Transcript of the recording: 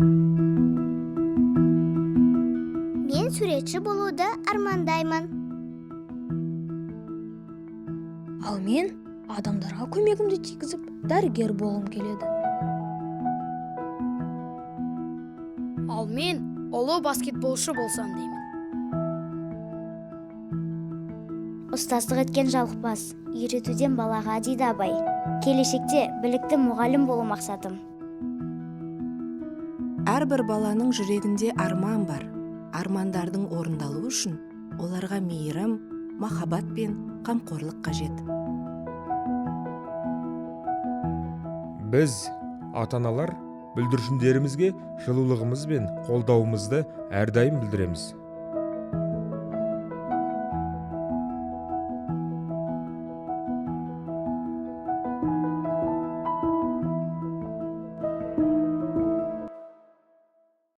Мен суретші болуды армандаймын. Ал мен адамдарға көмегімді тигізіп, дәрігер болғым келеді. Ал мен ұлы баскетболшы болсам деймін. Ұстаздық еткен жалықпас, үйретуден балаға дейді абай. Келешекте білікті мұғалім болу мақсатым. Әрбір баланың жүрегінде арман бар. Армандардың орындалуы үшін оларға мейірім, махаббат пен қамқорлық қажет. Біз, ата-аналар, бүлдіршіндерімізге жылулығымыз бен қолдауымызды әрдайым білдіреміз.